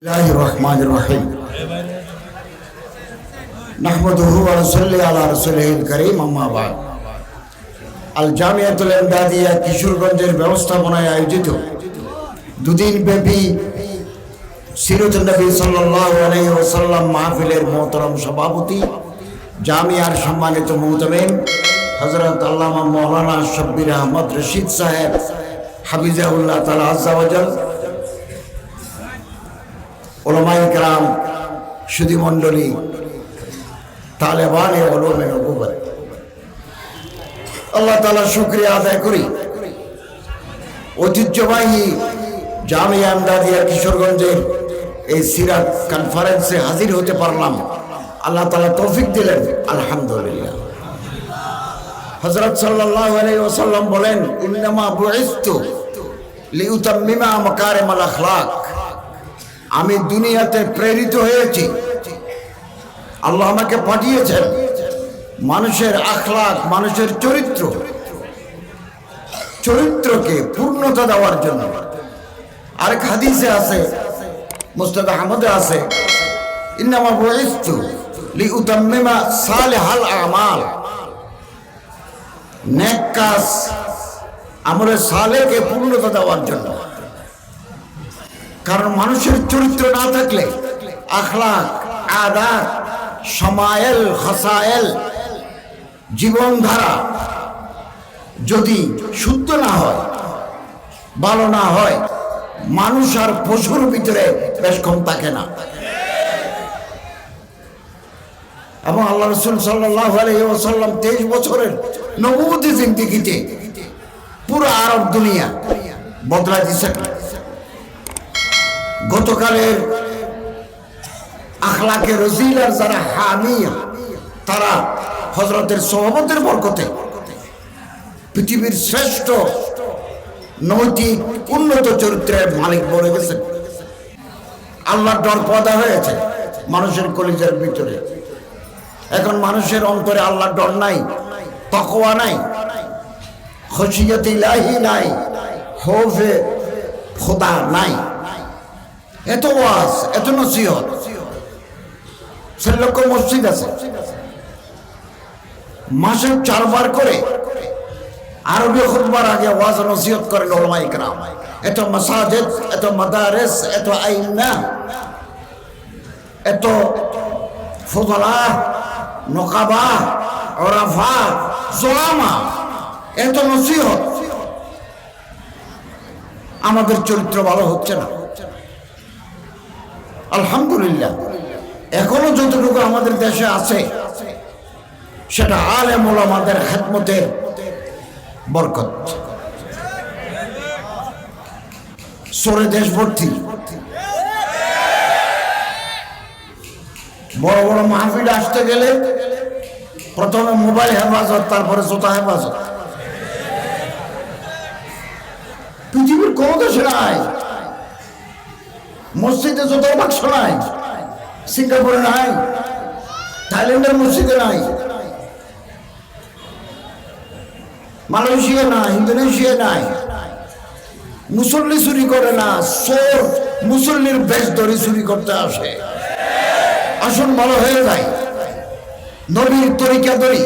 बिस्मिल्लाहिर्रहमानिर्रहीम नहमदुहु व नसल्ली अला रसूलिहिल करीम अम्मा बाद আল জামিয়াতুল ইমদাদিয়া কিশোরগঞ্জের ব্যবস্থাপনায় আয়োজিত দুদিন ব্যাপী সিরাতুন নবী সাল্লাল্লাহু আলাইহি ওয়াসাল্লাম মাহফিলের মোহতারাম সভাপতি জামিয়ার সম্মানিত মুহতামিম হযরত আল্লামা মাওলানা শব্বির আহমদ রশিদ সাহেব হাফিজাহুল্লাহ তাআলা আযজা ওয়া জাল, উলামায়ে কেরাম, সুধী মণ্ডলী, তালেবানে উলুমে নবুওয়াত, আল্লাহ তাআলা শুকরিয়া আদায় করি ঐতিহ্যবাহী জামিয়া ইমদাদিয়া কিশোরগঞ্জের এই সিরাত কনফারেন্সে হাজির হতে পারলাম। আল্লাহ তাআলা তৌফিক দিলেন, আলহামদুলিল্লাহ। হযরত সাল্লাল্লাহু আলাইহি ওয়াসাল্লাম বলেন, ইন্নামা বুইসতু লিউতাম্মিমা মাকারিমাল আখলাক, আমি দুনিয়াতে প্রেরিত হয়েছি, আল্লাহ আমাকে পাঠিয়েছেন মানুষের আখলাক, মানুষের চরিত্রকে পূর্ণতা দেওয়ার জন্য। আরেক হাদিসে আছে, মুসনাদ আহমদে আছে, ইন্নামা বুইসতু লিউতাম্মিমা সালিহাল আমাল, নেক কাজ, আমলে সালেহকে পূর্ণতা দেওয়ার জন্য। কারণ মানুষের চরিত্র না থাকলে, আখলাক, আদাত, সমায়েল, খাসায়েল, জীবনধারা যদি শুদ্ধ না হয়, ভালো না হয়, মানুষ আর পশুর ভিতরে বেশ কম থাকে না। এবং আল্লাহ রাসূল সাল্লাল্লাহু আলাইহি ওয়াসাল্লাম 23 বছরের নবুয়তি জিন্দেগিতে পুরো আরব দুনিয়া বদলাই দিয়েছেন। গতকালের আখলাকে রজিলার যারা হামিয়া, তারা হযরতের সোহবতের বরকতে পৃথিবীর শ্রেষ্ঠ নৈতিক উন্নত চরিত্রের মালিক বলে গেছেন। আল্লাহর ডর পয়দা হয়েছে মানুষের কলিজার ভিতরে। এখন মানুষের অন্তরে আল্লাহর ডর নাই, তাকওয়া নাই, খশিয়াত ইলাহি নাই, খৌফে খোদা নাই। এত ওয়াজ, এত নসিহত, 6 লক্ষ মসজিদ আছে, মাসে 4 বার করে আরবি খুতবার আগে ওয়াজ নসিহত করেন উলামায়ে কেরাম। এত মাসাজিদ, এত মাদারিস, এত আইম্মা, এত ফুদালা, নকাবা, উরাফা, জুলামা, এত নসিহত। আমাদের চরিত্র ভালো হচ্ছে না, আলহামদুলিল্লাহ। এখনো যতটুকু আমাদের দেশে আছে সেটা আলেম ওলামাদের খেদমতের বরকত। সরে দেশ ভর্তি, বড় বড় মাহফিল আসতে গেলে প্রথমে মোবাইল হেফাজত, তারপরে জুতা হেফাজত। পৃথিবীর কোন দেশে নাই, মসজিদে জুতার বাক্স নাই, সিঙ্গাপুরে নাই, থাইল্যান্ডের মসজিদে নাই, মালয়েশিয়া নাই, ইন্দোনেশিয়া নাই। মুসল্লি চুরি করে না, চোর মুসল্লির বেশ ধরে চুরি করতে আসে। আসুন ভালো হয়ে যায়, নবীর তরিকা ধরি,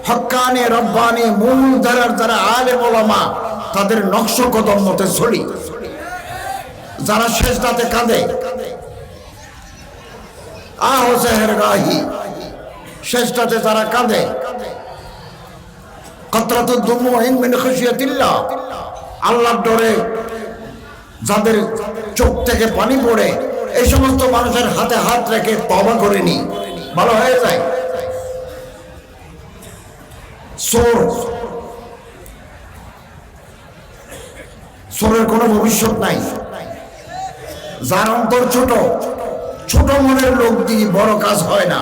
হক্কানে রব্বানি মূল ধারার যারা আলেম ওলামা, তাদের নকশ কদম মতে চলি। যারা শেষদাতে কাঁদে, আহ সেহেরগাহি, শেষদাতে যারা কাঁদে, কতরাতুদ দুমুইন মিন খাশিয়াতিল্লাহ, আল্লাহর ডরে যাদের চোখ থেকে পানি পড়ে, এই সমস্ত মানুষের হাতে হাত রেখে তওবা করে নি, ভালো হয়ে যায়। চোরের কোনো ভবিষ্যৎ নাই। যার অন্তর ছোট, ছোট মনের লোক দিয়ে বড় কাজ হয় না,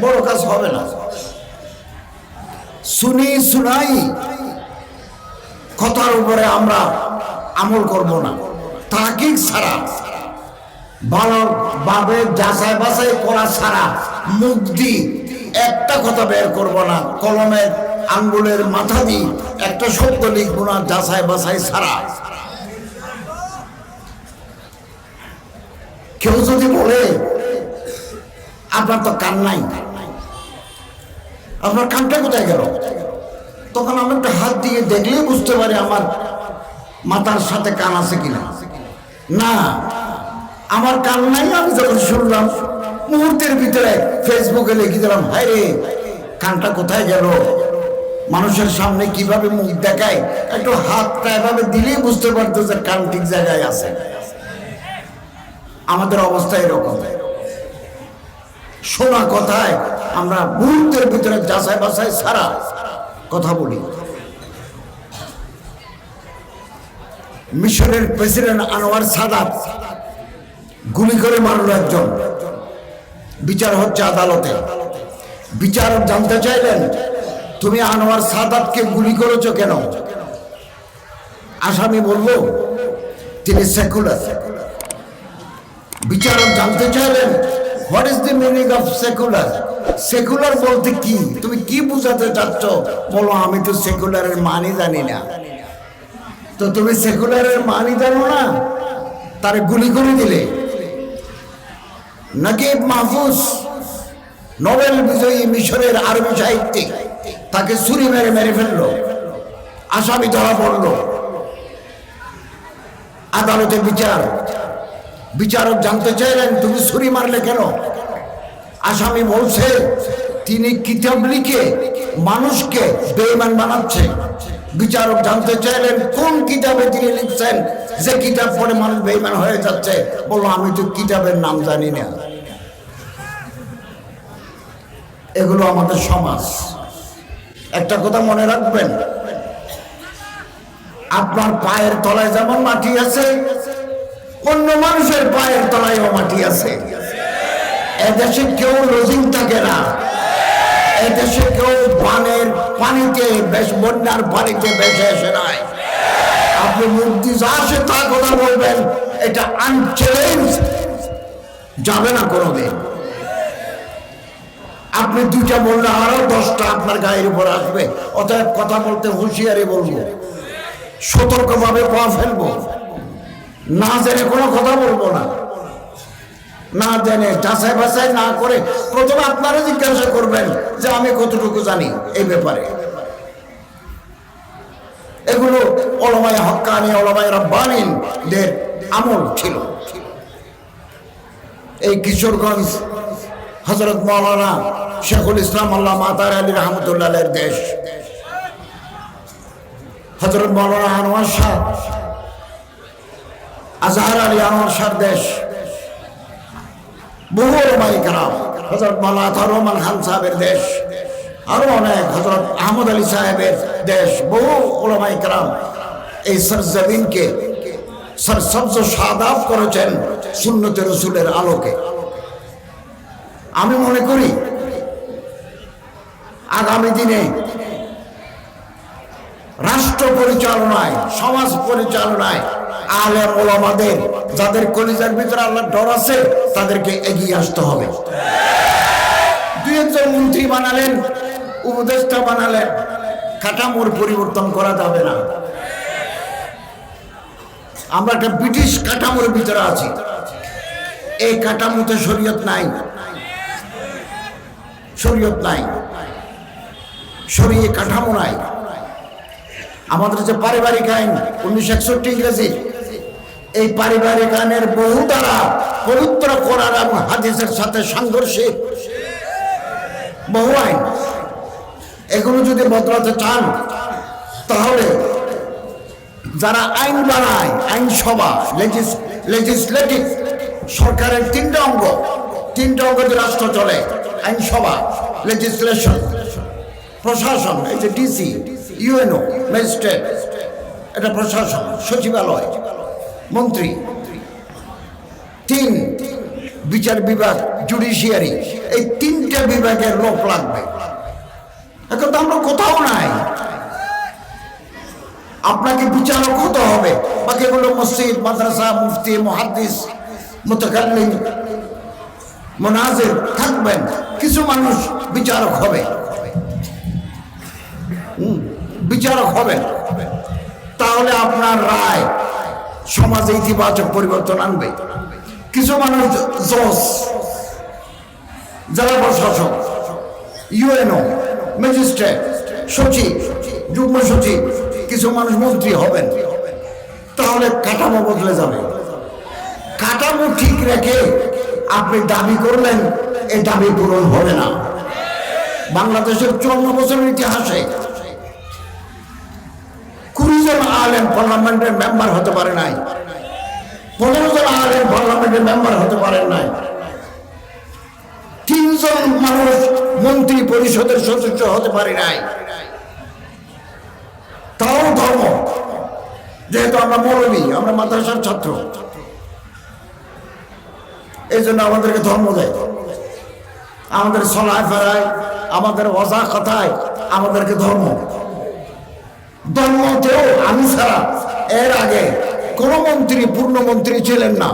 বড় কাজ হবে না। শুনি শুনাই কথার উপরে আমরা আমল করব না, তাহকিক ছাড়া, ভালোভাবে যাচাই বাছাই করা ছাড়া মুখ দিয়ে একটা কথা বের করব না, কলমের আঙ্গুলের মাথা দিয়ে একটা শব্দ লিখব না যাচাই বাছাই ছাড়া। কেউ যদি বলে আপনার তো কান নাই, আপনার কানটা কোথায় গেল, তখন আমি একটা হাত দিয়ে দেখলেই বুঝতে পারি আমার মাথার সাথে কান আছে কিনা। না, আমার কান নাই। আমি যখন শুনলাম মুহূর্তের ভিতরে ফেসবুকে লিখে দিলাম, হায় রে কানটা কোথায় গেল। মানুষের সামনে কিভাবে মুখ দেখায়, একটু হাতটা এভাবে দিলেই বুঝতে পারতো যে কান ঠিক জায়গায় আছে। আমাদের অবস্থা এরকম। শোনা কথায় আমরা মুহূর্তের ভিতরে যাচাই বাছাই ছাড়া কথা বলি। মিশরের প্রেসিডেন্ট আনোয়ার সাদাত গুলি করে মারল একজন, বিচার হচ্ছে আদালতে। বিচারক জানতে চাইলেন, তুমি আনোয়ার সাদাতকে গুলি করেছো কেন? আসামি বলল তিনি সেকুলার। বিচারক জানতে চাইলেন, what is the meaning of secular? Secular বলতে কি, তুমি কি বুঝাতে চাচ্ছ? বলো, আমি তো সেকুলারের মানই জানি না। তো তুমি সেকুলারের মানই জানো না, তারে গুলি করে দিলে। নকিব মাহফুজ, নোবেল বিজয়ী মিশরের আরবি সাহিত্যিক, তাকে ছুরি মেরে মেরে ফেললো। আসামি ধরা পড়লো। আদালতে বিচারক জানতে চাইলেন, তুমি ছুরি মারলে কেন? আসামি বলছে তিনি কিতাব লিখে মানুষকে বেঈমান বানাচ্ছে। বিচারক জানতে চাইলেন, কোন কিতাবে তিনি লিখছেন যে কিতাব পড়ে মানুষ বেঈমান হয়ে যাচ্ছে? বললো, আমি তো কিতাবের নাম জানি না। এগুলো আমাদের সমাজ। একটা কথা মনে রাখবেন, আপনার পায়ের তলায় যেমন মাটি আছে, অন্য মানুষের পায়ের তলায়ও মাটি আছে। এদেশে কেউ লজিং থাকে না। এদেশে কেউ পানিতে বন্যার পানিতে বেঁচে এসে নাই। আপনি মুক্তি যা আসে তা কথা বলবেন, এটা আনচ্যালেঞ্জ যাবে না কোনোদিন। আপনি দুইটা বললে আরো 10টা আপনার গায়ের উপর আসবে। অতএব কথা বলতে হুঁশিয়ারি বলবো, সতর্কভাবে পা ফেলবো। না জেনে কোনো কথা বলবো না। না জেনে যাচাই বাছাই না করে প্রথমে আপনারা জিজ্ঞাসা করবেন যে আমি কতটুকু জানি এই ব্যাপারে। এগুলো ওলামায়ে হক্কানি, ওলামায়ে রাব্বানীদের আমল ছিল। এই কিশোরগঞ্জ হযরত মাওলানা শেখুল ইসলাম আল্লামা আতার আলী রহমতুল্লাহের দেশ। হযরত মাওলানা আনোয়ার শাহ, আজহার আলী আনোয়ার শাহর দেশ। বহু ওলামায়ে কেরাম, হযরত মাওলানা আতাউর রহমান খান সাহেবের দেশ, আরো অনেক, হযরত আহমদ আলী সাহেবের দেশ। বহু ওলামায়ে কেরাম এই সরজমিনকে সরসবজ শাদাব করেছেন সুন্নতে রাসূলের আলোকে। আমি মনে করি আগামী দিনে রাষ্ট্র পরিচালনায়, সমাজ পরিচালনায় আলেম ওলামাদের, যাদের কলিজার ভিতরে আল্লাহর ডর আছে, তাদেরকে এগিয়ে আসতে হবে। দুই একজন মন্ত্রী বানালেন, উপদেষ্টা বানালেন, কাঠামোর পরিবর্তন করা যাবে না। আমরা একটা ব্রিটিশ কাঠামোর ভিতরে আছি। এই কাঠামোতে শরীয়ত নাই, শরীয়ত নাই, শরীয় কাঠামো নাই। আমাদের যে পারিবারিক আইন 1961 ইংরেজি, এই পারিবারিক আইনের বহু দ্বারা পবিত্র কোরআন এবং হাদিসের সাথে সাংঘর্ষিক বহু আইন। এগুলো যদি বদলাতে চান, তাহলে যারা আইন বানায়, আইনসভা, লেজিসলেটিভ, সরকারের তিনটা অঙ্গ যে রাষ্ট্র চলে, আইনসভা, লেজিসলেশন, প্রশাসন, এই যে ডিসি, ইউএনও, ম্যাজিস্ট্রেট, এটা প্রশাসন, সচিবালয়, মন্ত্রী, 3 বিচার বিভাগ, জুডিশিয়ারি, এই 3টে বিভাগের লোক লাগবে। এখন তো আমরা কোথাও নাই। আপনাকে বিচারক হতে হবে, বাকিগুলো মসজিদ, মাদ্রাসা, মুফতি, মুহাদ্দিস, মুতাকাল্লিম, মুনাজির থাকবেন। কিছু মানুষ বিচারক হবে, বিচারক হবেন, তাহলে আপনার রায় সমাজে ইতিবাচক পরিবর্তন আনবে। কিছু মানুষ জজ, জেলা প্রশাসক, ইউএনও, ম্যাজিস্ট্রেট, সচিব, যুগ্ম সচিব, কিছু মানুষ মন্ত্রী হবেন। তাহলে কাঠামো বদলে যাবে। কাঠামো ঠিক রেখে আপনি দাবি করলেন, এই দাবি পূরণ হবে না। বাংলাদেশের 54 বছরের ইতিহাসে 20 জন আলেম পার্লামেন্টের মেম্বার হতে পারে নাই, 15 জন আলেম পার্লামেন্টের মেম্বার হতে পারেন নাই, 3 জন মানুষ মন্ত্রী পরিষদের সদস্য হতে পারে নাই। তাও ধর্ম, যেহেতু আমরা মৌলবী, আমরা মাদ্রাসার ছাত্র, এই জন্য আমাদেরকে ধর্ম দেয়, আমাদের চলায় ফেরায়, আমাদের ওয়াজা কথায় আমাদেরকে ধর্ম। ধর্মতেও আমি ছাড়া এর আগে কোন মন্ত্রী পূর্ণমন্ত্রী ছিলেন না।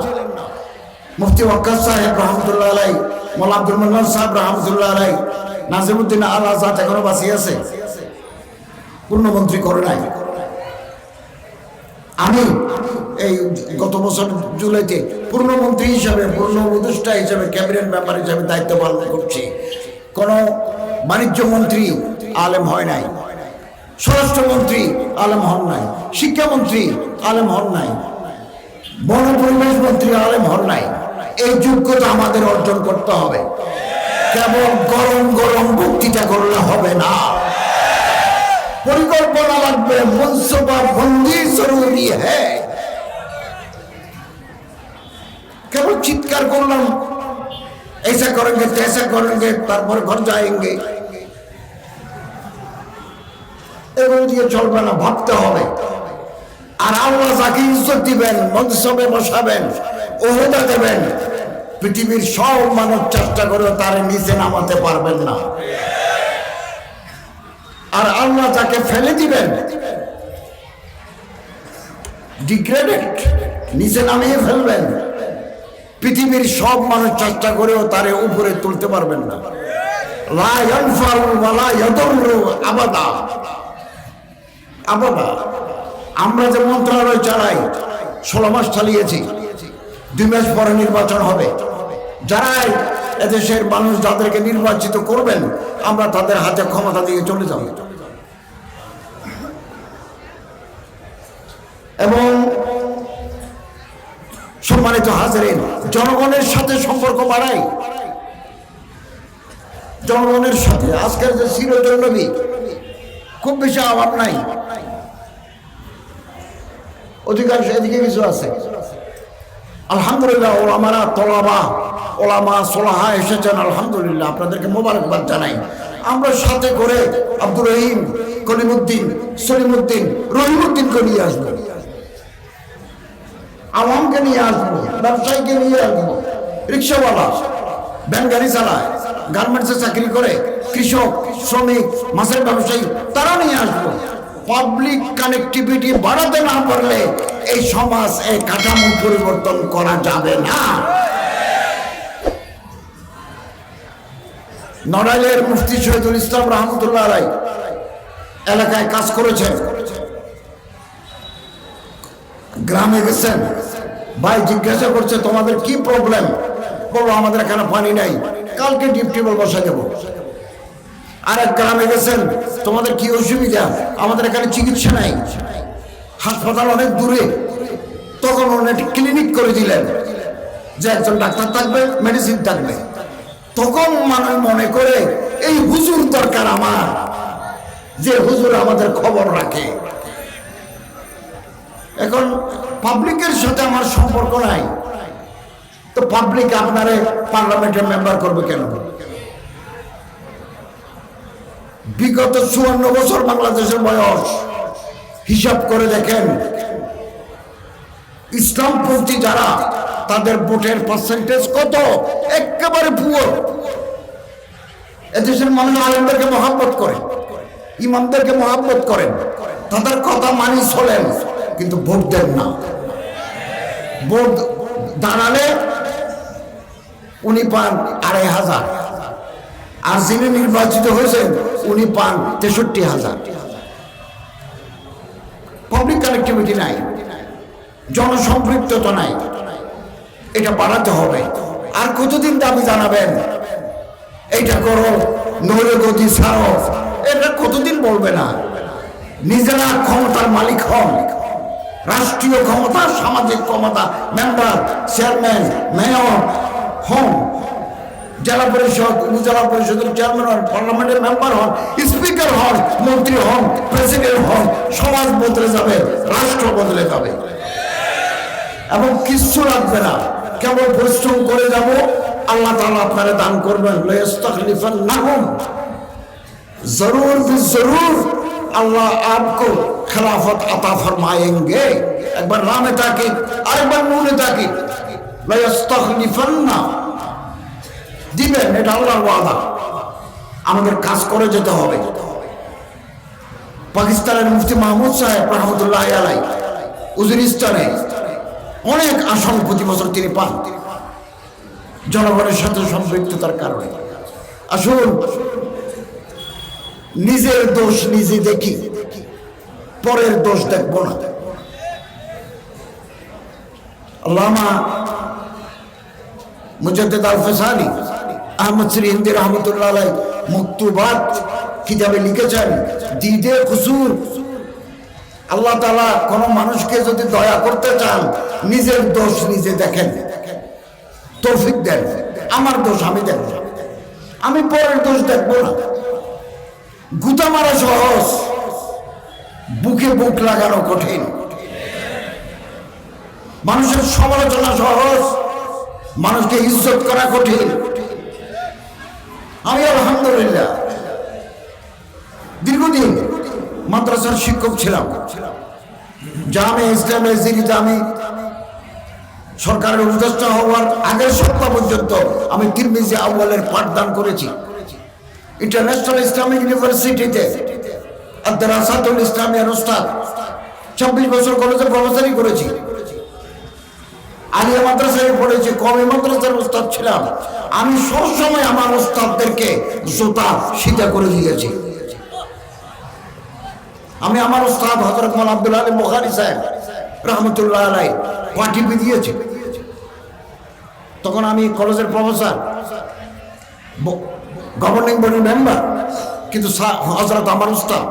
মুফতি ওয়াক্কাস সাহেব রহমতুল্লাহ আলাই, মৌলানা আব্দুল মান্নান সাহেব রহমতুল্লাহ আলাই, নাজিমুদ্দিন আল আজাদ এখনো বাঁচিয়ে আছে, পূর্ণমন্ত্রী করে নাই। আমি এই গত বছর জুলাইতে পূর্ণমন্ত্রী হিসাবে, পূর্ণ উপদেষ্টা হিসাবে, ক্যাবিনেট মেম্বার হিসাবে দায়িত্ব পালন করছি। কোন বাণিজ্য মন্ত্রী আলেম হয় নাই, স্বরাষ্ট্রমন্ত্রী আলেম হন নাই, শিক্ষামন্ত্রী আলেম হন নাই, বন পরিবেশ মন্ত্রী আলেম হন নাই। এই যোগ্যতা আমাদের অর্জন করতে হবে। কেবল গরম গরম বক্তৃতা করলে হবে না, পরিকল্পনা লাগবে। মনসুবা বন্দি জরুরি হ্যাঁ। কেবল চিৎকার করলাম, ऐसा करेंगे तैसा करेंगे, তারপর ঘর যাएंगे, এগুলো দিয়ে চলবে না, ভাবতে হবে। আর আল্লাহ যাকে ইজ্জত দিবেন, মনসবে বসাবেন, ওহদা দেবেন, পৃথিবীর সব মানব চেষ্টা করে তারে নিচে নামাতে পারবেন না। আর আল্লাহ যাকে ফেলে দিবেন, ডিগ্রেডেড, নিচে নামিয়ে ফেলবেন, পৃথিবীর সব মানুষ চেষ্টা করেও তারে উপরে তুলতে পারবেন না। লা ইয়ানফাউ ওয়া লা ইয়াদুররু আবাদা আবাদা। আমরা যে মন্ত্রণালয় চালাই, 16 মাস চালিয়েছি, 2 মাস পরে নির্বাচন হবে। যারাই এদেশের মানুষ যাদেরকে নির্বাচিত করবেন, আমরা তাদের হাতে ক্ষমতা দিয়ে চলে যাব। এবং সম্মানিত হাজিরিন, জনগণের সাথে সম্পর্ক বাড়াই, জনগণের সাথে। আজকের যে সিরাজুল নবী, খুব বেশি আওয়াজ নাই, অধিকাংশ এদিকে কিছু আছে। আলহামদুলিল্লাহ, ওলামারা তলাবা, ওলামা সোলাহা এসেছেন, আলহামদুলিল্লাহ, আপনাদেরকে মোবারকবাদ জানাই। আমরা সাথে করে আব্দুর রহিম, কলিমুদ্দিন, সলিমুদ্দিন, রহিমুদ্দিনকে নিয়ে আসবো, আওয়ামকে নিয়ে আসবো, ব্যবসায়ীকে নিয়ে আসবো, রিক্সাওয়ালা, ভ্যান গাড়ি চালায়, গার্মেন্টসে চাকরি করে, কৃষক, শ্রমিক, মাছের ব্যবসায়ী, তারা নিয়ে আসবো। পাবলিক কানেক্টিভিটি বাড়াতে না পারলে এই সমাজ, এই কাঠামো পরিবর্তন করা যাবে না। নড়াইলের মুফতি শহীদুল ইসলাম রহমতুল্লাহ আলাই এলাকায় কাজ করেছেন, গ্রামে গেছেন, ভাই জিজ্ঞাসা করছে তোমাদের কি প্রবলেম, বলবো আমাদের এখানে পানি নাই, কালকে ডিপ টিউবওয়েল বসা দেবো। আরেক গ্রামে গেছেন, তোমাদের কি অসুবিধা, আমাদের এখানে চিকিৎসা নাই, হাসপাতাল অনেক দূরে। তখন অনেক ক্লিনিক করে দিলেন, যে একজন ডাক্তার থাকবে, মেডিসিন থাকবে। তখন মানুষ মনে করে এই হুজুর দরকার আমার, যে হুজুর আমাদের খবর রাখে। এখন পাবলিকের সাথে আমার সম্পর্ক নাই, তো পাবলিক আপনারে পার্লামেন্টের মেম্বার করবে কেন? বিগত 54 বছর বাংলাদেশের বয়স, হিসাব করে দেখেন, ইসলামপন্থী যারা, তাদের ভোটের পার্সেন্টেজ কত? একেবারে পুরো। এদেশের মানুষ আলেমদেরকে মহাব্বত করে, ইমামদেরকে মহাব্বত করেন, তাদের কথা মানি চলেন, কিন্তু ভোট দেন না। ভোট দাঁড়ালে উনি পান 2500, আর যিনি নির্বাচিত হয়েছেন উনি পান 63,000। পাবলিক কানেক্টিভিটি নাই, জনসম্পৃক্ততা নাই। এটা বাড়াতে হবে। আর কতদিন দাবি জানাবেন এইটা করো, নইলে গদি ছাড়ো, এটা কতদিন বলবে না? নিজেরা ক্ষমতার মালিক হন, রাষ্ট্রীয় ক্ষমতা, সামাজিক ক্ষমতা, মেম্বার, চেয়ারম্যান, মেয়র হন, জেলা পরিষদ, উপজেলা পরিষদের চেয়ারম্যান হন, পার্লামেন্টের মেম্বার হন, স্পিকার হন, মন্ত্রী হন, প্রেসিডেন্ট হন, সমাজ বদলে যাবে, রাষ্ট্র বদলে যাবে এবং কিচ্ছু লাগবে না, কেবল পরিশ্রম করে যাব। আল্লাহ তাআলা আপনারা দান করবেন, লাইয়াস্তাখলিফান্নাহুম, জরুর বিজরুর अल्लाह आपको खिलाफत अता फरमाएंगे। एक बार नाम ताकीद, আরেকবার নুনে তাকিদ, লা ইস্তাখলিফান্না দিবেন, এটা আল্লাহর ওয়াদা। আমাদের কাজ করে যেতে হবে। পাকিস্তানের মুফতি মাহমুদ সাহেব রহমতুল্লাহ আলাইহি উজবেকিস্তানে অনেক আসন প্রতি বছর তিনি পান জনগণের সাথে সম্পৃক্ততার কারণে। আসুন নিজের দোষ নিজে দেখি, পরের দোষ দেখবো না। আল্লামা মুজাদ্দিদ আল-ফিসানি আহমদ সিরহিন্দি রহমতুল্লাহ আলাইহি মুকতুবাত কিতাবে লিখেছেন, দিদে কুসুর, আল্লাহ তাআলা কোন মানুষকে যদি দয়া করতে চান নিজের দোষ নিজে দেখেন, তৌফিক দেন। আমার দোষ আমি দেখব, আমি পরের দোষ দেখবো না। গুতা মারা সহজ, বুকে বুক লাগানো কঠিন। মানুষের সমালোচনা সহজ, মানুষকে ইজ্জত করা কঠিন। আমি আলহামদুলিল্লাহ দীর্ঘদিন মাদ্রাসার শিক্ষক ছিলাম। জামে ইসলামে জিরিতে আমি সরকারের উপদেষ্টা হওয়ার আগের সপ্তাহ পর্যন্ত আমি তিরমিজি আউয়ালের পাঠদান করেছি। ইন্টারন্যাশনাল ইসলামিক ইউনিভার্সিটিতে আদ-দারাসাতুল ইসলামিয়ার উস্তাদ, 26 বছর কলেজে প্রফেসরি করেছি। আলিয়া মাদ্রাসায় পড়েছি, কওমি মাদ্রাসার উস্তাদ ছিলাম। আমি সব সময় আমার উস্তাদদেরকে জুতা সিধা করে দিয়েছি। আমি আমার উস্তাদ হযরত মাওলানা আব্দুল আলী বুখারী সাহেব রহমতুল্লাহ আলাইহি পার্টি দিয়েছি। তখন আমি কলেজের প্রফেসর, গভর্নিং বডির মেম্বার, কিন্তু হযরত আমার উস্তাদ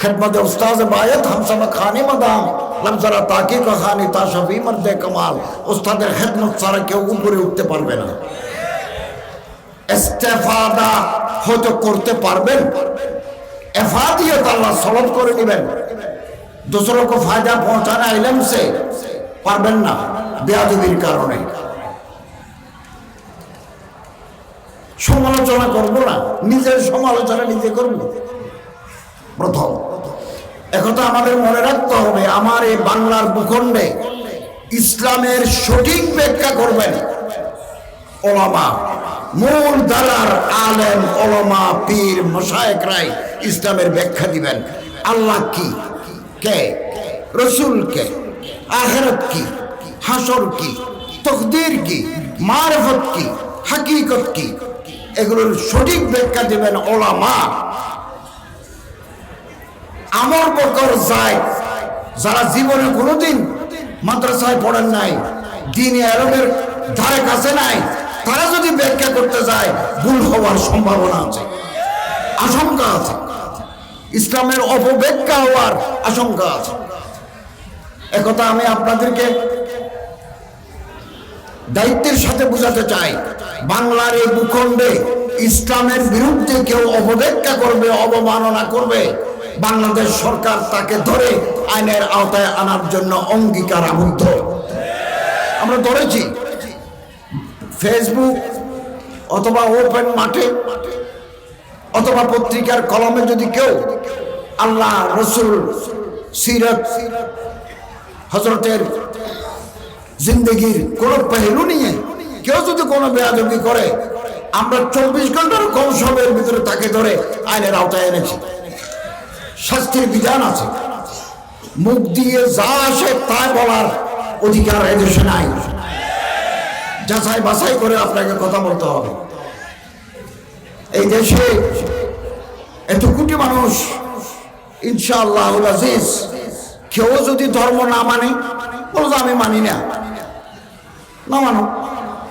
খেদমত উস্তাদ বায়াত হামসামা খানি মাদাম লমজরা তাকি কা খানি তাশফি মর্দে কামাল। উস্তাদের খেদমত ছাড়া কেউ উপরে উঠতে পারবে না। ইস্তেফাদা হয়তো করতে পারবেন, এফাদিয়ত আল্লাহ সলভ করে নেবেন, दूसरों को फायदा पहुंचाना इल्म से পারবেন না বেয়াদবির কারণে। সমালোচনা করব না, নিজের সমালোচনা নিজে করব। প্রথম একথা আমাদের মনে রাখতে হবে, আমার এই বাংলার ভূখণ্ডে ইসলামের সঠিক ব্যাখ্যা করবেন ওলামা, মূল ধারার আলেম ওলামা পীর মাশায়েখরাই ইসলামের ব্যাখ্যা দিবেন। আল্লাহ কি, কে, রসুল কে, আখিরাত কি, হাসর কি, তকদীর কি, মারিফত কি, হাকিকত কি, এগুলোর সঠিক ব্যাখ্যা দিবেন ওলামা। আমর বকর যায়েদ, যারা জীবনে কোনোদিন মাদ্রাসায় পড়েন নাই, দ্বীনে ইলমের ধারে কাছে নাই, তারা যদি ব্যাখ্যা করতে যায় ভুল হওয়ার সম্ভাবনা আছে, আশঙ্কা আছে, ইসলামের অপব্যাখ্যা হওয়ার আশঙ্কা আছে। একথা আমি আপনাদেরকে দায়িত্বের সাথে বোঝাতে চাই। বাংলার এই ভূখণ্ডে ইসলামের বিরুদ্ধে কেউ অপব্যাখ্যা করবে, অবমাননা করবে, বাংলাদেশ সরকার তাকে ধরে আইনের আওতায় আনার জন্য অঙ্গীকারাবদ্ধ। আমরা ধরেছি ফেসবুক অথবা ওপেন মাঠে অথবা পত্রিকার কলমে যদি কেউ আল্লাহ, রসুল, সিরাত, হযরতের জিন্দেগির কোন পেহলু নিয়ে কেউ যদি কোনো বেয়াদবি করে, আমরা 24 ঘন্টার কম সময়ের ভিতরে তাকে ধরে আইনের আওতায় এনেছি। শাস্তির বিধান আছে, মুখ দিয়ে যা আসে তাই বলার অধিকার এদেশে নাই। যাচাই বাছাই করে আপনাকে কথা বলতে হবে। এই দেশে এত কোটি মানুষ, ইনশাআল্লাহুল আজিজ, কেউ যদি ধর্ম না মানে, বলতো আমি মানি না, না মানো,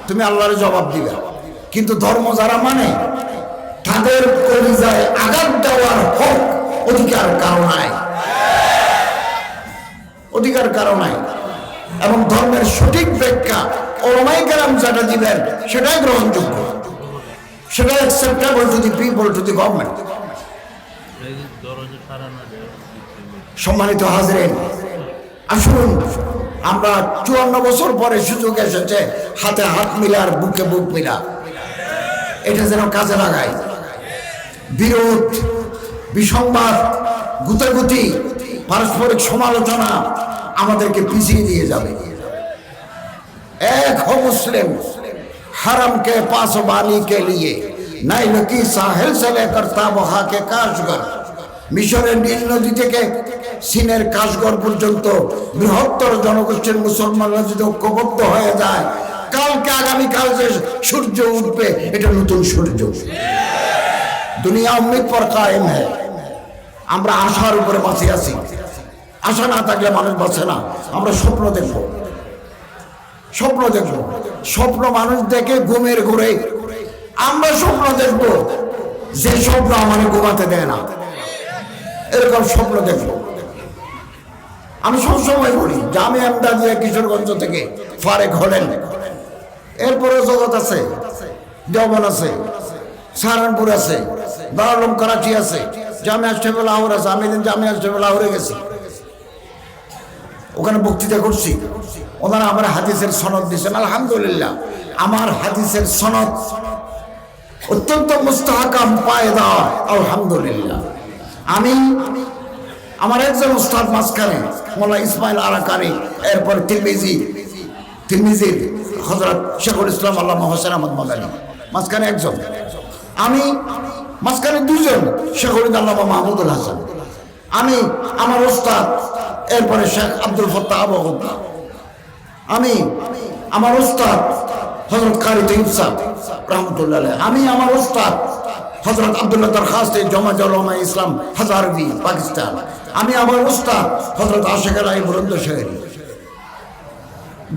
তুমি আল্লাহর জবাব দিবে। কিন্তু ধর্ম যারা মানে তাদের কলিজায় আঘাত দেওয়ার হক অধিকার কারো নাই, অধিকার কারো নাই। এবং ধর্মের সঠিক ব্যাখ্যা ওলামায়ে কেরাম যেটা দিবেন সেটাই গ্রহণযোগ্য, সেটা acceptable to the people, to the government. সম্মানিত হাজরিন, আসুন আমরা 54 বছর পরে সুযোগ এসেছে হাতে হাত মিলা আর বুকে বুক মিলা, এটা যেন কাজে লাগাই। বিরোধ, বিসংবাদ, গুতাগুতি, পারস্পরিক সমালোচনা আমাদেরকে পিছিয়ে দিয়ে যাবে। এক হো মুসলিম हरम के पास वाली के लिए नाइल की साहिल से लेकर ताबहा के काशगर, মিশরের নীল নদী থেকে চীনের কাশগর পর্যন্ত বৃহত্তর জনগোষ্ঠীর মুসলমানরা যদি ঐক্যবদ্ধ হয়ে যায়, কালকে আগামীকাল যে সূর্য উঠবে এটা নতুন সূর্য। দুনিয়া উম্মিদ পর কায়েম হ্যায়। আমরা আশার উপরে বাঁচে আছি, আশা না থাকলে মানুষ বাঁচে না। আমরা স্বপ্ন দেখব, স্বপ্ন দেখব, স্বপ্ন মানুষ দেখে ঘুমের ঘুরে। আমরা স্বপ্ন দেখব যে স্বপ্ন আমাকে ঘুমাতে দেয় না, এরকম স্বপ্ন দেখব। আমি সবসময় বলি, জামিয়া এমদাদিয়া কিশোরগঞ্জ থেকে ফারেক হলেন, এরপরে জগৎ আছে, দেওবন্দ আছে, সাহারানপুর আছে, দারুল উলুম করাচি আছে, জামিয়া আশরাফুল লাহোর আছে। আমি দিন জামিয়া আশরাফুল লাহোরে গেছি, ওখানে বক্তৃতা করছি। ওনারা আমার হাদিসের সনদ দিয়েছেন, আলহামদুলিল্লাহ। আমার হাদিসের সনদ অত্যন্ত মুস্তাহকাম পায়দা, আলহামদুলিল্লাহ। আমি আমার একজন উস্তাদ মাঝখানে মোল্লা ইসমাইল আরাকানি, এরপর তিরমিজির হযরত শেখুল ইসলাম আল্লামা হোসেন আহমদ মাদানী, মাঝখানে একজন। আমি মাঝখানে দুজন, শেখুল আল্লামা মাহমুদুল হাসান। আমি আমার উস্তাদ, এরপরে শেখ আব্দুল ফত্তাহ আবু হুদ্দা। আমি আমার উস্তাদ হযরত কারি তৈয়ব সাহেব রহমতুল্লাহ আলাইহি। আমি আমার উস্তাদ হযরত আব্দুল্লাহ দরখাস্তে জমাত উলামা ইসলাম হাজারবি পাকিস্তান। আমি আমার উস্তাদ হযরত আশিক আলী বুলন্দশহরী।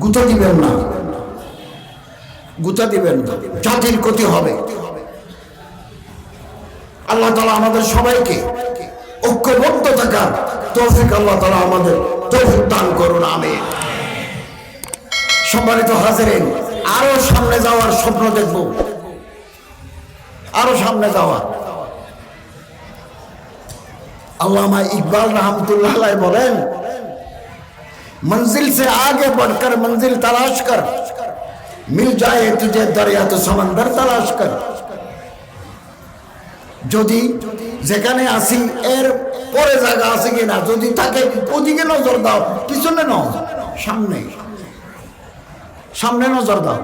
গুতা দিবেন না, গুতা দিবেন না, জাতির ক্ষতি হবে। আল্লাহ তাআলা আমাদের সবাইকে ঐক্যবদ্ধ থাকার তৌফিক আল্লাহ তাআলা আমাদের তৌফিক দান করুন, আমিন। সম্মানিত হাজিরিন, আরো সামনে যাওয়ার স্বপ্ন দেখব, আরো সামনে যাওয়া। আল্লামা ইকবাল रहमतुल्लाह अलैह বলেন, मंजिल से आगे बढ़कर मंजिल तलाश कर, मिल जाए तुझे दरिया तो समंदर तलाश कर। যদি যেখানে আসি এর পরে জায়গা আছে কিনা, যদি থাকে ওদিকে নজর দাও, পিছনে নও, সামনে, সামনে নজর দাও।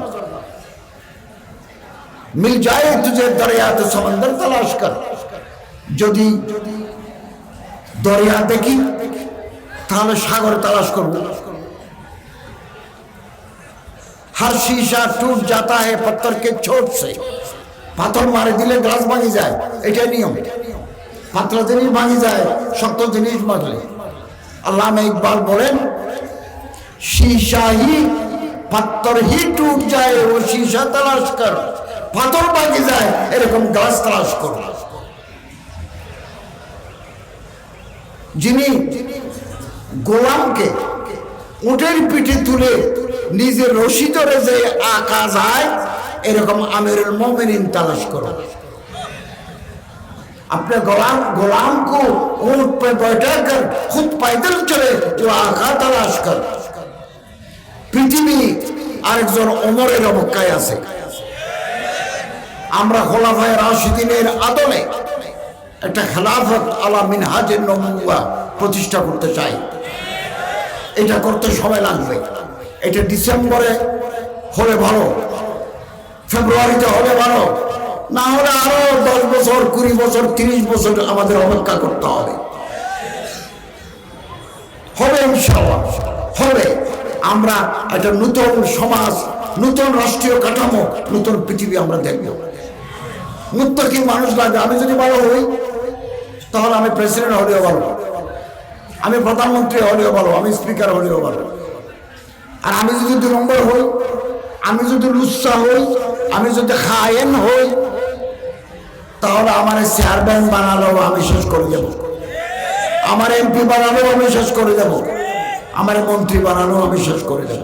মিল যায় তুঝে দরিয়া তো সমুদ্র তালাশ কর। যদি দরিয়া দেখি তাহলে সাগর তালাশ করব। हर शीशा टूट जाता है पत्थर के चोट से, পাথর মারে দিলে গ্লাস ভাঙি যায়, এটাই নিয়ম। পাতলা জিনিস ভাঙি যায়, শক্ত জিনিস মারলে। আল্লামা ইকবাল বলেন, शीशा ही पत्थर ही टूट जाए वो शीशा तलाश कर, পাথর ভাঙি যায় এরকম গ্লাস তালাশ করো। যিনি গোলামকে উটের পিঠে তুলে নিজের রশি ধরে যে আঁকা যায়, এরকম আমিরুল मोमिनीन तलाश करो। अपने गुलाम को ऊंट पे बैठा कर खुद पैदल चले जो आका तलाश कर। पृथ्वी আরেকজন ওমরের অবকায় আছে। আমরা খোলাফায়ে রাশিদিনের আদলে একটা খেলাফত আলা মিনহাজের নবুওয়া প্রতিষ্ঠা করতে চাই। এটা করতে সময় লাগবে। এটা ডিসেম্বরে হলে ভালো, ফেব্রুয়ারিতে হলে ভালো, না হলে আরো 10 বছর, 20 বছর, 30 বছর আমাদের অপেক্ষা করতে হবে। হবে ইনশাআল্লাহ, হবে। আমরা একটা নতুন সমাজ, নতুন রাষ্ট্রীয় কাঠামো, নতুন পৃথিবী আমরা দেখব। মুত্তাকি মানুষ লাগবে। আমি যদি ভালো হই তাহলে আমি প্রেসিডেন্ট হলেও ভালো, আমি প্রধানমন্ত্রী হলেও ভালো, আমি স্পিকার হলেও ভালো। আর আমি যদি 2 নম্বর হই আমি যদি লুচ্চা হই, আমি যদি খায়েন হই, তাহলে আমার চেয়ারম্যান বানালেও আমি শেষ করে দেব, আমার এমপি বানালেও আমি শেষ করে দেব, আমার মন্ত্রী বানালেও আমি শেষ করে দেব।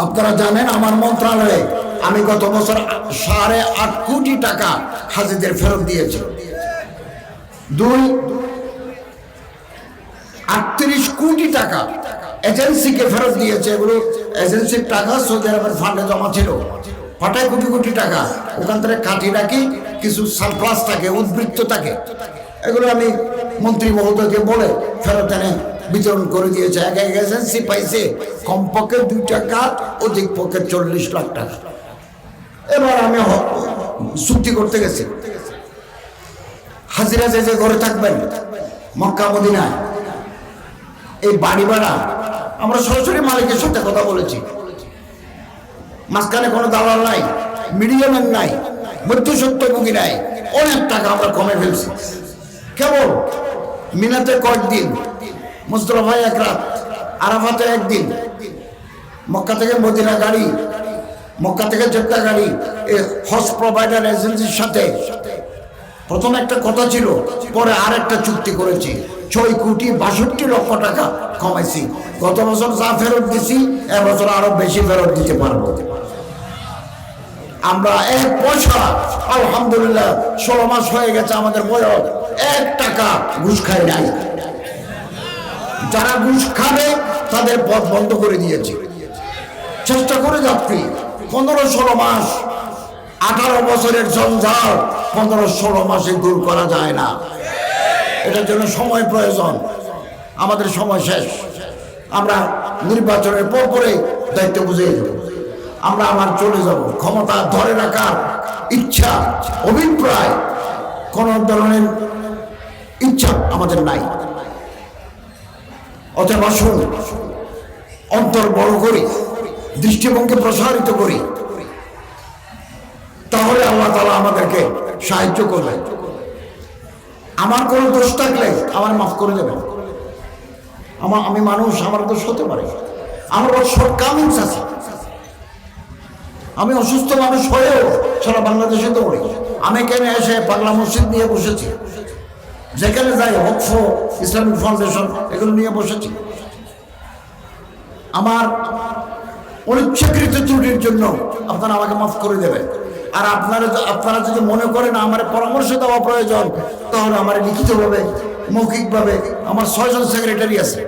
আপনারা জানেন আমার মন্ত্রণালয়ে আমি গত বছর 8.5 কোটি টাকা হাজিদের ফেরত দিয়েছি। 38 কোটি টাকা এজেন্সিকে ফেরত দিয়েছে। এগুলো এজেন্সির টাকা সৌদি আরবের ফান্ডে জমা ছিল, পাঠায় কোটি কোটি টাকা, ওখান থেকে কাটি রাখি, কিছু সারপ্লাস থাকে, উদ্বৃত্ত থাকে, এগুলো আমি মন্ত্রী মহোদয়কে বলে ফেরত এনে বিতরণ করে দিয়েছে। এক এক এজেন্সি পাইছে কমপক্ষে 2 টাকা, অধিক পক্ষে 40 লাখ টাকা। এবার আমি চুক্তি করতে গেছি, হাজিরা যে যে ঘরে থাকবেন মক্কা মদিনায়, এই বাড়ি ভাড়া আমরা সরাসরি মালিকের সাথে কথা বলেছি। মাঝখানে কোনো দালাল নাই, মিডিয়াম্যান নাই, মধ্যসত্ত্বভোগী নাই। অনেক টাকা আমরা কমে ফেলছি। কেবল মিনাতে কয়েকদিন, মুজদলিফায় 1 রাত, আরাফাতে 1 দিন, মক্কা থেকে মদিনা গাড়ি, মক্কা থেকে জেদ্দা গাড়ি, এই হজ প্রোভাইডার এজেন্সির সাথে প্রথম একটা কথা ছিল, পরে আর একটা চুক্তি করেছি। 6,62,00,000 টাকা কমাইছি। গত বছর যা ফেরত দিছি এবছর আরো বেশি ফেরত দিতে পারবো। আমরা 1 পয়সা, আলহামদুলিল্লাহ 16 মাস হয়ে গেছে আমাদের বয়স, 1 টাকা ঘুষ খাই নাই। যারা ঘুষ খাবে তাদের পথ বন্ধ করে দিয়েছি। চেষ্টা করে যাচ্ছি 15-16 মাস, 18 বছরের জঞ্জাল 15-16 মাসে দূর করা যায় না। এটার জন্য সময় প্রয়োজন। আমাদের সময় শেষ। আমরা নির্বাচনের পরে দায়িত্ব বুঝিয়ে দেব। আমরা আবার চলে যাব। ক্ষমতা ধরে রাখার ইচ্ছা, অভিপ্রায়, কোন ধরনের ইচ্ছা আমাদের নাই। অতএব আসুন অন্তর বড় করি, দৃষ্টিভঙ্গি প্রসারিত করি, তাহলে আল্লাহ তাআলা আমাদেরকে সাহায্য করবে। আমার কোনো দোষ থাকলে আমার মাফ করে দেবেন। আমি মানুষ, আমার দোষ হতে পারে, আমার শর্টকামিংস আছে। আমি অসুস্থ মানুষ হয়েও সারা বাংলাদেশে দৌড়ি। আমি এখানে এসে পাগলা মসজিদ নিয়ে বসেছি, যেখানে যাই ওয়াকফ, ইসলামিক ফাউন্ডেশন, এগুলো নিয়ে বসেছি। আমার অনিচ্ছাকৃত ত্রুটির জন্য আপনারা আমাকে মাফ করে দেবেন। আর আপনারা যদি মনে করেন আমার পরামর্শ দেওয়া প্রয়োজন, তাহলে আমার লিখিতভাবে, মৌখিকভাবে আমার 6 জন সেক্রেটারি আছে।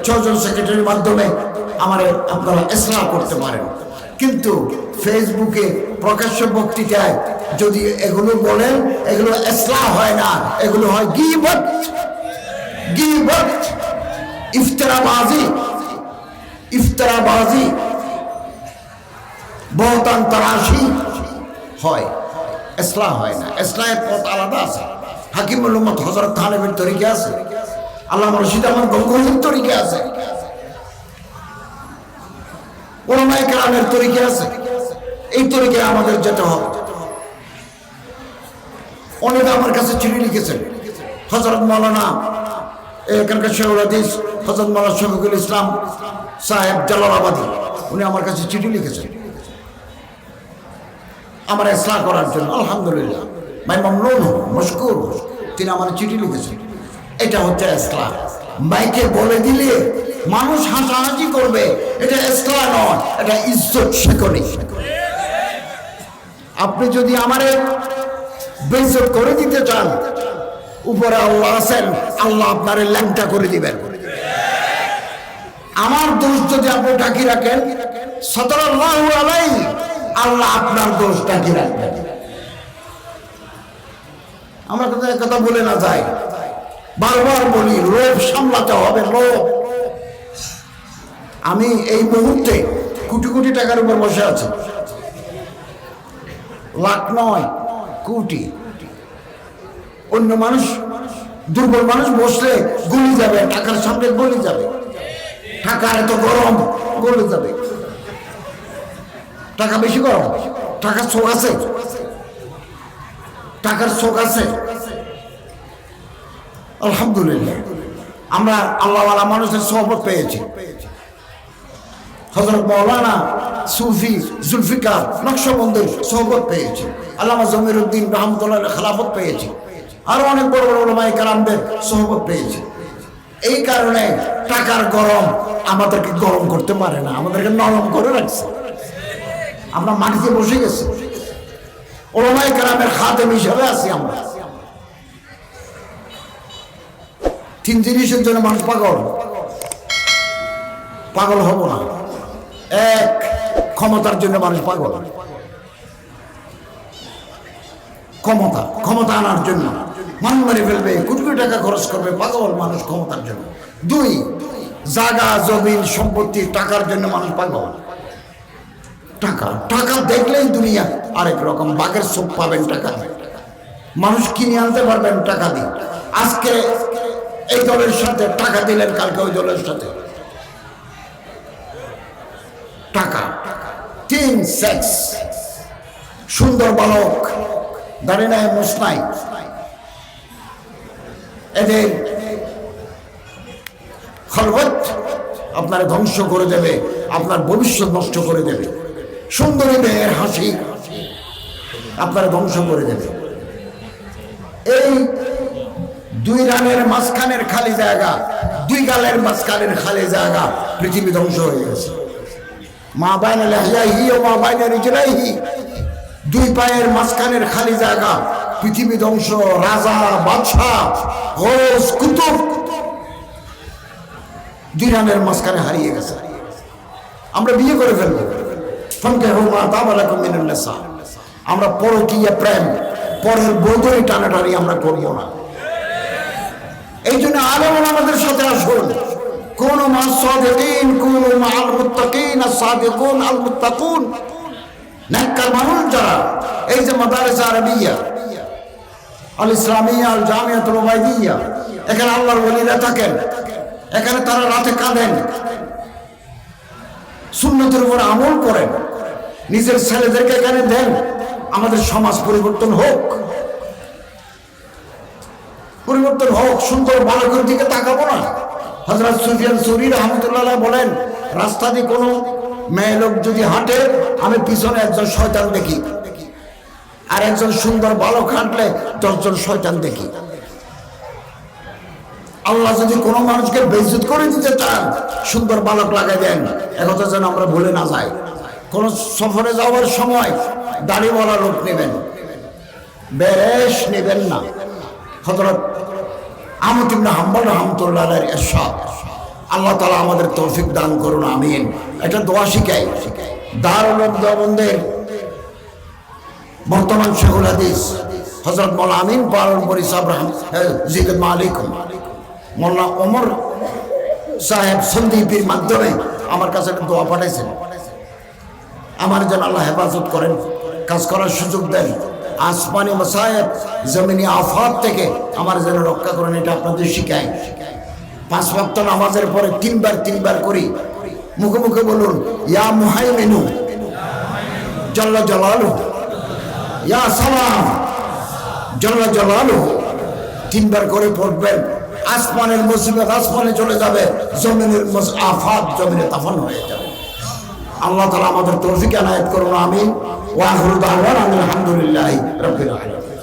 6 জন সেক্রেটারির মাধ্যমে আমার আপনারা ইসলাহ করতে পারেন। কিন্তু ফেসবুকে প্রকাশ্য বক্তৃতায় যদি এগুলো বলেন, এগুলো ইসলাহ হয় না, এগুলো হয় গীবত, ইফতারাবাজি, বহতান তারাশি হয়, ইসলাহ হয় না। ইসলাহের পথ আলাদা আছে। হাকিমুল উম্মত হযরত থানবীর তরিকা আছে, আল্লামা রশিদ আহমদ গঙ্গোহীর তরিকা আছে, উলামায়ে কেরামের তরিকা আছে। এই তরিকায় আমাদের যেতে হবে। অনেকে আমার কাছে চিঠি লিখেছেন। হযরত মাওলানা এখানকার শেখুল হাদিস হযরত মাওলানা শফিকুল ইসলাম সাহেব জালালাবাদী, উনি আমার কাছে চিঠি লিখেছেন আমার ইসলাহ করার জন্য। আলহামদুলিল্লাহ, ভাই মামনুন, মশকুর, তিনি আমার চিঠি লিখেছেন। এটা হচ্ছে ইসলাহ। মাইকে বলে দিলে মানুষ হাসাহাসি করবে, এটা ইসলাহ নয়, এটা ইজ্জত শিকনি। আপনি যদি আমারে বেইজ্জত করে দিতে চান, উপরে আল্লাহ আছেন, আল্লাহ আপনারে ল্যাংটা করে দিবেন। আমার দোষ যদি আপনি ঢাকি রাখেন, সাতারাল্লাহু আলাইহি, আল্লাহ আপনার দোষ ঢাকি রাখবেন। আমরা কথা বলে না যাই, বারবার বলি, লোভ সামলাতে হবে, লোভ। আমি এই মুহূর্তে কোটি কোটি টাকার উপর বসে আছি, লাখ নয়, কোটি। অন্য মানুষ, দুর্বল মানুষ বসলে গলে যাবে, টাকার সামনে গলে যাবে। টাকা এত গরম, গলে যাবে। টাকা বেশি গরম, টাকার শোক আছে, টাকার শোক আছে। আলহামদুলিল্লাহ, আমরা আল্লাহওয়ালা মানুষের সহবত পেয়েছি। হযরত মাওলানা সুফি জুলফিকার নকশবন্দির সোহবত পেয়েছি, আল্লামা জমিরুদ্দিন রহমতুল্লাহ খেলাফত পেয়েছি, আরো অনেক বড় বড় উলামায়ে কেরামদের সোহবত পেয়েছি। এই কারণে টাকার গরম আমাদেরকে গরম করতে পারে না, আমাদেরকে নরম করে রাখছে। আমরা মাটিতে বসে গেছি, উলামায়ে কেরামের খাদেম হিসেবে আছি আমরা। তিন জিনিসের জন্য মানুষ পাগল, পাগল হব না। এক, ক্ষমতার জন্য মানুষ পাগল, ক্ষমতা আনার জন্য মানুষ মেরে ফেলবে, কোটি কোটি টাকা খরচ করবে, পাগল মানুষ ক্ষমতার জন্য। দুই, জায়গা জমিন সম্পত্তি টাকার জন্য মানুষ পাগল। টাকা দেখলেই দুনিয়া আরেক রকম, বাঘের চোখ পাবেন টাকা, মানুষ কিনে আনতে পারবেন টাকা দিয়ে। আজকে এই দলের সাথে টাকা দিলেন, কালকে ওই দলের সাথে টাকা। তিন, সেক্স, সুন্দর বালক, দাঁড়িয়ে নাই মুছ নাই, এদের খলবত আপনার ধ্বংস করে দেবে, আপনার ভবিষ্যৎ নষ্ট করে দেবে। সুন্দরী মেয়ের হাসি আপনার ধ্বংস করে দেবে। এই দুই রানের মাঝখানের খালি জায়গা, দুই গালের মাঝখানের খালি জায়গা, পৃথিবী ধ্বংস হয়ে গেছে। মা বাইনা লাহিয়াহি ও মা বাইনা রিজলাইহি, দুই পায়ের মাঝখানের খালি জায়গা, পৃথিবী ধ্বংস। রাজা বাদশাহ গৌস কুতুব দুই রানের মাঝখানে হারিয়ে গেছে। আমরা বিয়ে করে ফেলবো, আমরা পরকীয়া প্রেম, পরের বৈধই টানাটানি আমরা করবো না। এই জন্য আলেম আমাদের সাথে আসুন, কোন মা সাদিকিন, কোন মা আল মুত্তাকিন, আস-সাদিকুন আল মুত্তাকুন, নেককার মানুষ যারা। এই যে মাদারিস আরবিয়া, আল ইসলামিয়া, আল জামিয়াতুল উবাইদিয়া, এখানে আল্লাহর ওলিরা থাকেন, এখানে তারা রাতে কাঁদেন, সুন্নতের উপর আমল করেন, নিজের ছেলেদেরকে এখানে দেন। আমাদের সমাজ পরিবর্তন হোক, পরিবর্তন হোক। সুন্দর বালকের দিকে তাকাবো না। হযরত সুফিয়ান সৌরি রাহমাতুল্লাহ বলেন, রাস্তা দিয়ে কোনো মেয়ে লোক যদি হাঁটে, আমি পিছনে একজন শয়তান দেখি, আর একজন সুন্দর বালক হাঁটলে 10 জন শয়তান দেখি। আল্লাহ যদি কোনো মানুষকে বেইজ্জত করে দিতে চান, সুন্দর বালক লাগাই দেন। একথা যেন আমরা ভুলে না যাই। কোন সফরে যাওয়ার সময় দাড়িওয়ালা লোক নেবেন, বেরেশ নেবেন না। হযরত আহমদ ইবনে হাম্বল রাহমাতুল্লাহর ইরশাদ। আল্লাহ তাআলা আমাদের তৌফিক দান করুন, আমিন। এটা দোয়া শিখাই। দারুল দেওবন্দের বর্তমান শেখুল হাদিস হযরত মাওলানা আমিন পালনপুরি সাহেব জিদ মালিক, মোল্লা ওমর সাহেব সন্দীপের মাধ্যমে আমার কাছে একটা দোয়া পাঠাইছেন, আমার যেন আল্লাহ হেফাজত করেন, কাজ করার সুযোগ দেন, আসমানি মাসায়েব জমিনি আফাত থেকে আমার যেন রক্ষা করেন। এটা আপনাদের শিখাই। 5 ওয়াক্ত নামাজের পরে 3 বার করি, মুখে মুখে বলুন, ইয়া মুহাইমিনু জাল্লা জালালুহু, ইয়া সালাম জাল্লা জালালুহু। 3 বার করে পড়বেন। আসমানের মুসিবত আসমানে চলে যাবে, জমিনের আফাত জমিনে তাফান হয়ে যাবে। আল্লাহ তাআলা আমাদের তৌফিক এনায়েত করুন, আমিন। ওয়া আখিরু দাওয়ানা আলহামদুলিল্লাহি রাব্বিল আলামিন।